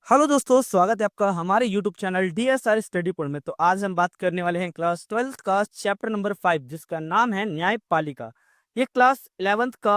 Hello दोस्तों, स्वागत है आपका हमारे YouTube channel DSR study point में। तो आज हम बात करने वाले हैं क्लास 12th का चैप्टर नंबर 5, जिसका नाम है न्यायपालिका। ये क्लास 11th का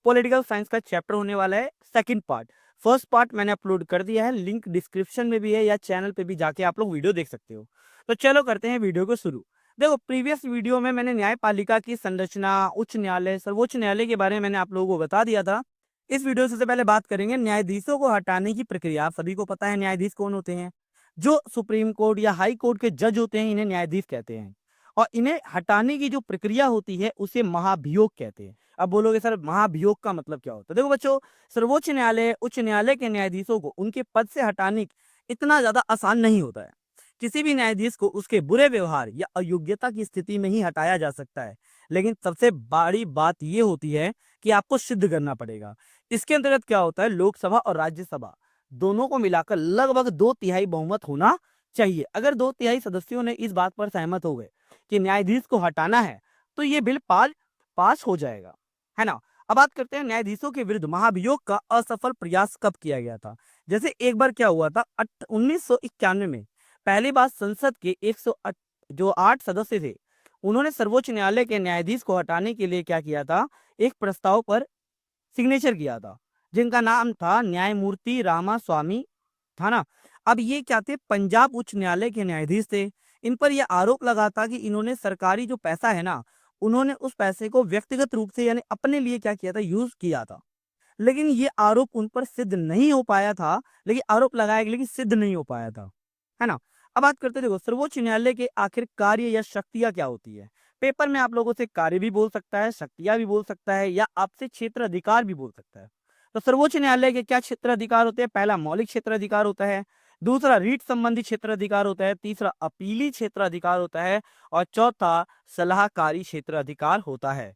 पॉलिटिकल साइंस का चैप्टर होने वाला है। सेकंड पार्ट, फर्स्ट पार्ट मैंने अपलोड कर दिया है, लिंक डिस्क्रिप्शन में भी है या चैनल पे भी जाके आप लोग वीडियो देख सकते हो। तो चलो करते हैं वीडियो को शुरू। देखो, प्रीवियस वीडियो में मैंने न्यायपालिका की संरचना, उच्च न्यायालय, सर्वोच्च न्यायालय के बारे में मैंने आप लोगों को बता दिया था। इस वीडियो में सबसे पहले बात करेंगे न्यायाधीशों को हटाने की प्रक्रिया। आप सभी को पता है न्यायाधीश कौन होते हैं। जो सुप्रीम कोर्ट या हाई कोर्ट के जज होते हैं, इन्हें न्यायाधीश कहते हैं। और इन्हें हटाने की जो प्रक्रिया होती है उसे महाभियोग कहते हैं। अब बोलोगे सर, महाभियोग का मतलब क्या होता है? देखो बच्चों, सर्वोच्च न्यायालय, उच्च न्यायालय के न्यायाधीशों को उनके पद से हटाने इतना ज्यादा आसान नहीं होता है। किसी भी न्यायाधीश को उसके बुरे व्यवहार या अयोग्यता की स्थिति में ही हटाया जा सकता है, लेकिन सबसे बड़ी बात यह होती है कि आपको सिद्ध करना पड़ेगा। इसके अंतर्गत क्या होता है, लोकसभा और राज्यसभा दोनों को मिलाकर लगभग 2/3 बहुमत होना चाहिए। अगर 2/3 सदस्यों ने इस बात पर सहमत हो गए कि न्यायाधीश को हटाना है, तो ये बिल पास हो जाएगा, है ना। अब बात करते हैं न्यायाधीशों के विरुद्ध महाभियोग का असफल प्रयास कब किया गया था। जैसे एक बार क्या हुआ था, 1991 में पहली बार संसद के 108 सदस्य थे, उन्होंने सर्वोच्च न्यायालय के न्यायाधीश को हटाने के लिए क्या किया था, एक प्रस्ताव पर सिग्नेचर किया था, जिनका नाम था न्यायमूर्ति रामास्वामी, था ना। अब ये क्या थे, पंजाब उच्च न्यायालय के न्यायाधीश थे। इन पर यह आरोप लगा था कि इन्होंने सरकारी जो पैसा है ना, उन्होंने उस पैसे को व्यक्तिगत रूप से यानी अपने लिए क्या किया था, यूज किया था। लेकिन ये आरोप उन पर सिद्ध नहीं हो पाया था। लेकिन आरोप लगाया गया, लेकिन सिद्ध नहीं हो पाया था, है ना। अब बात करते हैं, देखो, सर्वोच्च न्यायालय के आखिर कार्य या शक्तियां क्या होती है। पेपर में आप लोगों से कार्य भी बोल सकता है, शक्तियां भी बोल सकता है, या आपसे क्षेत्र अधिकार भी बोल सकता है। तो सर्वोच्च न्यायालय के क्या क्षेत्र अधिकार होते हैं? पहला मौलिक क्षेत्र अधिकार होता है, दूसरा रीट संबंधी क्षेत्र अधिकार होता है, तीसरा अपीली क्षेत्र अधिकार होता है, और चौथा सलाहकारी क्षेत्र अधिकार होता है।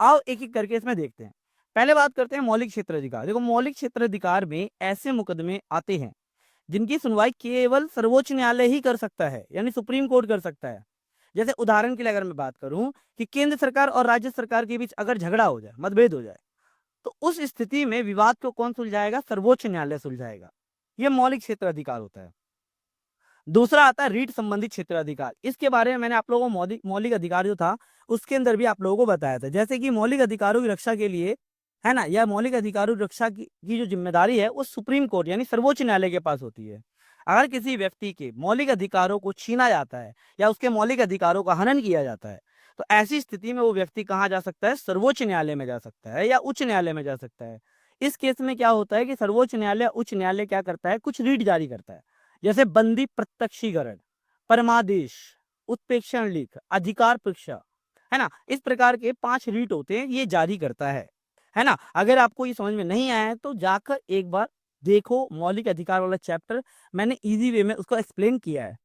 आओ एक एक करके इसमें देखते हैं। पहले बात करते हैं मौलिक क्षेत्र अधिकार। देखो, मौलिक क्षेत्र अधिकार में ऐसे मुकदमे आते हैं जिनकी सुनवाई केवल सर्वोच्च न्यायालय ही कर सकता है, यानी सुप्रीम कोर्ट कर सकता है। जैसे उदाहरण के लिए अगर मैं बात करूं कि केंद्र सरकार और राज्य सरकार के बीच अगर झगड़ा हो जाए, मतभेद हो जाए, तो उस स्थिति में विवाद को कौन सुलझाएगा? सर्वोच्च न्यायालय सुलझाएगा। यह मौलिक क्षेत्र अधिकार होता है। दूसरा आता है रीट संबंधित क्षेत्र अधिकार। इसके बारे में मैंने आप लोगों को मौलिक मौलिक अधिकार जो था उसके अंदर भी आप लोगों को बताया था। जैसे कि मौलिक अधिकारों की रक्षा के लिए, है ना, या मौलिक अधिकारों की रक्षा की जो जिम्मेदारी है वो सुप्रीम कोर्ट यानी सर्वोच्च न्यायालय के पास होती है। अगर किसी व्यक्ति के मौलिक अधिकारों को छीना जाता है या उसके मौलिक अधिकारों का हनन किया जाता है, तो ऐसी स्थिति में वो व्यक्ति कहाँ जा सकता है? सर्वोच्च न्यायालय में जा सकता है या उच्च न्यायालय में जा सकता है। इस केस में क्या होता है कि सर्वोच्च न्यायालय, उच्च न्यायालय क्या करता है, कुछ रीट जारी करता है। जैसे बंदी प्रत्यक्षीकरण, परमादेश, उत्प्रेक्षण लेख, अधिकार परीक्षा, है ना। इस प्रकार के 5 रीट होते हैं, ये जारी करता है ना। अगर आपको ये समझ में नहीं आया है तो जाकर एक बार देखो, मौलिक अधिकार वाला चैप्टर मैंने इजी वे में उसको एक्सप्लेन किया है।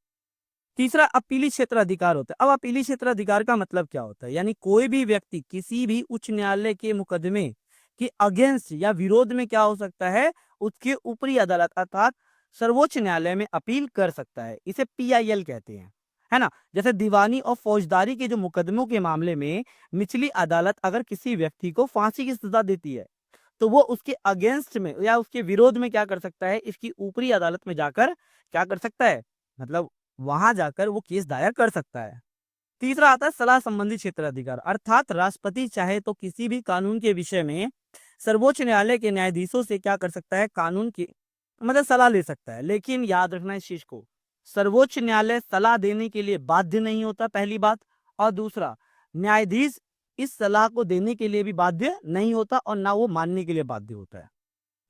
तीसरा अपीली क्षेत्र अधिकार होता है। अब अपीली क्षेत्र अधिकार का मतलब क्या होता है, यानी कोई भी व्यक्ति किसी भी उच्च न्यायालय के मुकदमे के अगेंस्ट या विरोध में क्या हो सकता है, उसके ऊपरी अदालत अर्थात सर्वोच्च न्यायालय में अपील कर सकता है। इसे PIL कहते हैं, है ना। जैसे दीवानी और फौजदारी के जो मुकदमों के मामले में निचली अदालत अगर किसी व्यक्ति को फांसी की सजा देती है, तो वो उसके अगेंस्ट में या उसके विरोध में क्या कर सकता है, इसकी ऊपरी अदालत में जाकर क्या कर सकता है, मतलब वहां जाकर वो केस दायर कर सकता है। तीसरा आता है सलाह संबंधी क्षेत्र अधिकार, अर्थात राष्ट्रपति चाहे तो किसी भी कानून के विषय में सर्वोच्च न्यायालय के न्यायाधीशों से क्या कर सकता है, कानून की मतलब सलाह ले सकता है। लेकिन याद रखना इस चीज को, सर्वोच्च न्यायालय सलाह देने के लिए बाध्य नहीं होता, पहली बात। और दूसरा, न्यायाधीश इस सलाह को देने के लिए भी बाध्य नहीं होता और ना वो मानने के लिए बाध्य होता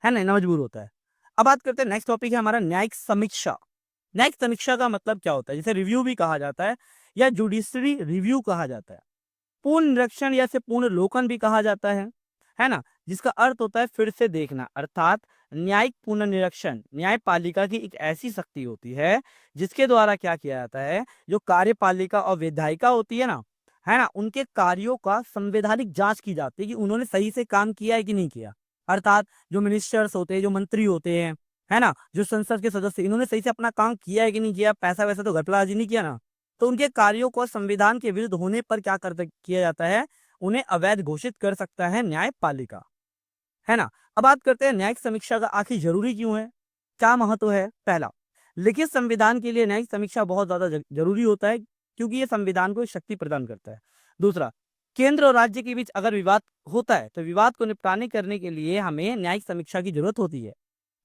है ना मजबूर होता है। अब बात करते हैं, नेक्स्ट टॉपिक है हमारा न्यायिक समीक्षा। न्यायिक समीक्षा का मतलब क्या होता है? जैसे रिव्यू भी कहा जाता है या जुडिशरी रिव्यू कहा जाता है, पूर्ण निरीक्षण या से पूर्ण लोकन भी कहा जाता है ना, जिसका अर्थ होता है फिर से देखना। अर्थात न्यायिक पुनः निरीक्षण न्यायपालिका की एक ऐसी शक्ति होती है जिसके द्वारा क्या किया जाता है, जो कार्यपालिका और विधायिका होती है ना, उनके कार्यों का संवैधानिक जांच की जाती है कि उन्होंने सही से काम किया है कि नहीं किया। अर्थात जो मिनिस्टर्स होते हैं, जो मंत्री होते हैं, है ना, जो संसद के सदस्य, इन्होंने सही से अपना काम किया है कि नहीं किया, पैसा वैसा तो घपलाबाजी नहीं किया ना, तो उनके कार्यों को संविधान के विरुद्ध होने पर क्या किया जाता है, उन्हें अवैध घोषित कर सकता है न्यायपालिका, है ना। अब बात करते हैं न्यायिक समीक्षा का आखिर जरूरी क्यों है। क्या महत्व है? पहला, लिखित संविधान के लिए न्यायिक समीक्षा बहुत ज्यादा जरूरी होता है, क्योंकि ये संविधान को शक्ति प्रदान करता है। दूसरा, केंद्र और राज्य के बीच अगर विवाद होता है तो विवाद को निपटाने करने के लिए हमें न्यायिक समीक्षा की जरूरत होती है।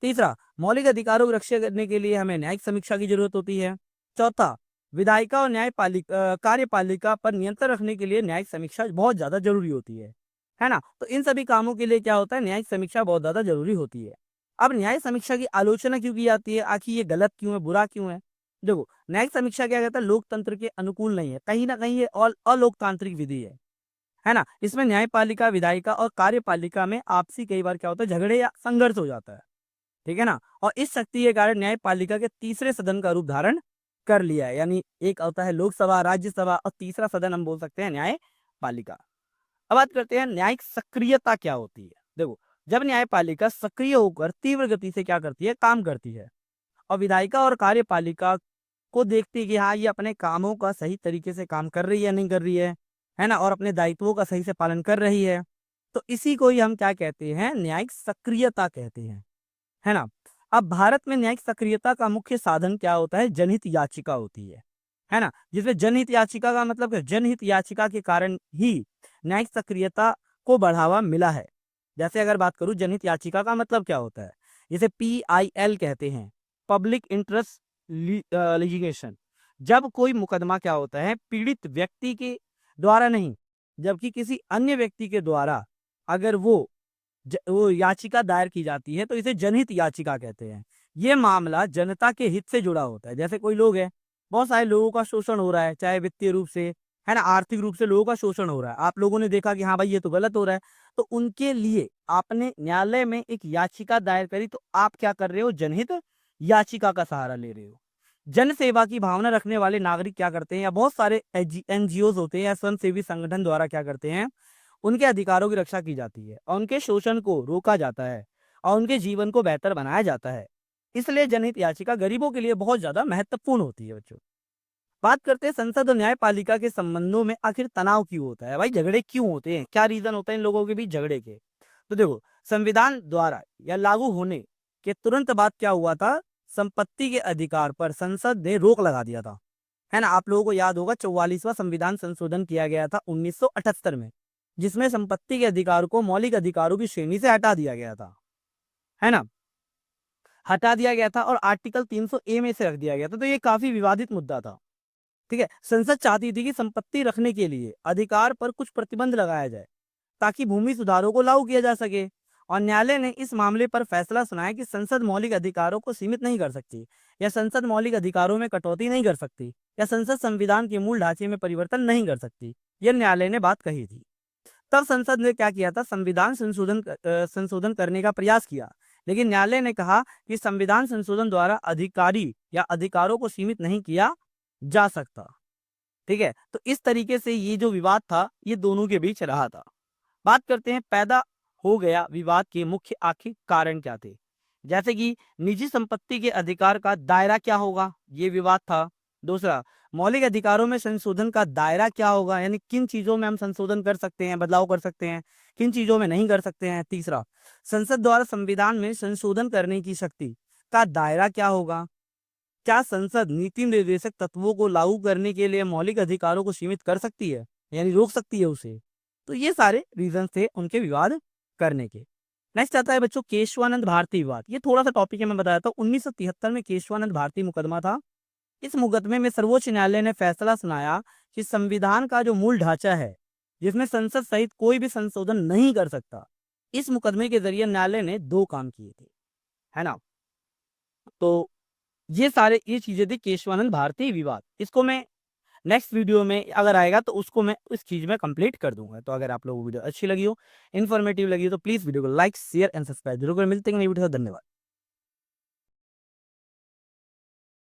तीसरा, मौलिक अधिकारों की रक्षा करने के लिए हमें न्यायिक समीक्षा की जरूरत होती है। चौथा, विधायिका और कार्यपालिका पर नियंत्रण रखने के लिए न्यायिक समीक्षा बहुत ज्यादा जरूरी होती है ना। तो इन सभी कामों के लिए क्या होता है, न्यायिक समीक्षा बहुत ज्यादा जरूरी होती है। अब न्यायिक समीक्षा की आलोचना क्यों की जाती है, आखिर ये गलत क्यों है, बुरा क्यों है? देखो, न्यायिक समीक्षा क्या कहता है, लोकतंत्र के अनुकूल नहीं है, कहीं ना कहीं ये अलोकतांत्रिक विधि है ना। इसमें न्यायपालिका, विधायिका और कार्यपालिका में आपसी कई बार क्या होता है, झगड़े या संघर्ष हो जाता है, ठीक है ना। और इस शक्ति के कारण न्यायपालिका के तीसरे सदन का रूप धारण कर लिया है, यानी एक होता है लोकसभा, राज्यसभा और तीसरा सदन हम बोल सकते हैं न्यायपालिका। अब बात करते हैं न्यायिक सक्रियता क्या होती है। देखो, जब न्यायपालिका सक्रिय होकर तीव्र गति से क्या करती है, काम करती है, और विधायिका और कार्यपालिका को देखती है कि हाँ ये अपने कामों का सही तरीके से काम कर रही है, नहीं कर रही है ना, और अपने दायित्वों का सही से पालन कर रही है, तो इसी को ही हम क्या कहते हैं, न्यायिक सक्रियता कहते हैं, है ना। अब भारत में न्यायिक सक्रियता का मुख्य साधन क्या होता है, जनहित याचिका होती है ना। जिसमें जनहित याचिका का मतलब है, जनहित याचिका के कारण ही न्यायिक सक्रियता को बढ़ावा मिला है। जैसे अगर बात करूं, जनहित याचिका का मतलब क्या होता है, जिसे PIL कहते हैं, पब्लिक इंटरेस्ट लिटिगेशन। जब कोई मुकदमा क्या होता है, पीड़ित व्यक्ति के द्वारा नहीं, जबकि किसी अन्य व्यक्ति के द्वारा अगर वो याचिका दायर की जाती है तो इसे जनहित याचिका कहते हैं। ये मामला जनता के हित से जुड़ा होता है। जैसे कोई लोग है, बहुत सारे लोगों का शोषण हो रहा है, चाहे वित्तीय रूप से, है ना, आर्थिक रूप से लोगों का शोषण हो रहा है, आप लोगों ने देखा कि हाँ भाई ये तो गलत हो रहा है, तो उनके लिए आपने न्यायालय में एक याचिका दायर करी, तो आप क्या कर रहे हो, जनहित याचिका का सहारा ले रहे हो। जन सेवा की भावना रखने वाले नागरिक क्या करते हैं, या बहुत सारे NGOs होते हैं या स्वयं सेवी संगठन द्वारा क्या करते हैं, उनके अधिकारों की रक्षा की जाती है और उनके शोषण को रोका जाता है और उनके जीवन को बेहतर बनाया जाता है। इसलिए जनहित याचिका गरीबों के लिए बहुत ज्यादा महत्वपूर्ण होती है। बच्चों, बात करते हैं संसद और न्यायपालिका के संबंधों में आखिर तनाव क्यों होता है, भाई झगड़े क्यों होते हैं, क्या रीजन होता है इन लोगों के बीच झगड़े के। तो देखो, संविधान द्वारा या लागू होने के तुरंत बाद क्या हुआ था, संपत्ति के अधिकार पर संसद ने रोक लगा दिया था, है ना। आप लोगों को याद होगा 44वां संविधान संशोधन किया गया था 1978 में, जिसमें संपत्ति के अधिकार को मौलिक अधिकारों की श्रेणी से हटा दिया गया था, है ना, हटा दिया गया था और आर्टिकल 300A में से रख दिया गया था। तो ये काफी विवादित मुद्दा था, ठीक है। संसद चाहती थी कि संपत्ति रखने के लिए अधिकार पर कुछ प्रतिबंध लगाया जाए ताकि भूमि सुधारों को लागू किया जा सके, और न्यायालय ने इस मामले पर फैसला सुनाया कि संसद मौलिक अधिकारों को सीमित नहीं कर सकती, या संसद मौलिक अधिकारों में कटौती नहीं कर सकती, या संसद संविधान के मूल ढांचे में परिवर्तन नहीं कर सकती। यह न्यायालय ने बात कही थी। तब संसद ने क्या किया था, संविधान संशोधन करने का प्रयास किया, लेकिन न्यायालय ने कहा कि संविधान संशोधन द्वारा अधिकारी या अधिकारों को सीमित नहीं किया जा सकता, ठीक है। तो इस तरीके से ये जो विवाद था, ये दोनों के बीच रहा था। बात करते हैं पैदा हो गया विवाद के मुख्य आखिर कारण क्या थे। जैसे कि निजी संपत्ति के अधिकार का दायरा क्या होगा, ये विवाद था। दूसरा, मौलिक अधिकारों में संशोधन का दायरा क्या होगा, यानी किन चीजों में हम संशोधन कर सकते हैं, बदलाव कर सकते हैं, किन चीजों में नहीं कर सकते हैं। तीसरा, संसद द्वारा संविधान में संशोधन करने की शक्ति का दायरा क्या होगा, क्या संसद नीति निर्देशक तत्वों को लागू करने के लिए मौलिक अधिकारों को सीमित कर सकती है, यानी रोक सकती है उसे। तो ये सारे रीजन थे उनके विवाद करने के। नेक्स्ट आता है बच्चों केशवानंद भारती विवाद। ये थोड़ा सा टॉपिक है, मैं बताया था। 1973 में केशवानंद भारती मुकदमा था। इस मुकदमे में सर्वोच्च न्यायालय ने फैसला सुनाया कि संविधान का जो मूल ढांचा है, जिसमें संसद सहित कोई भी संशोधन नहीं कर सकता, इस मुकदमे के जरिए न्यायालय ने 2 काम किए थे, है ना। तो ये चीजें थी केशवानंद भारती विवाद। इसको मैं नेक्स्ट वीडियो में अगर आएगा तो उसको मैं इस चीज में कंप्लीट कर दूंगा। तो अगर आप लोगों को वीडियो अच्छी लगी हो, इन्फॉर्मेटिव लगी हो, तो प्लीज वीडियो को लाइक, शेयर एंड सब्सक्राइब जरूर करें। मिलते हैं नई वीडियो। धन्यवाद।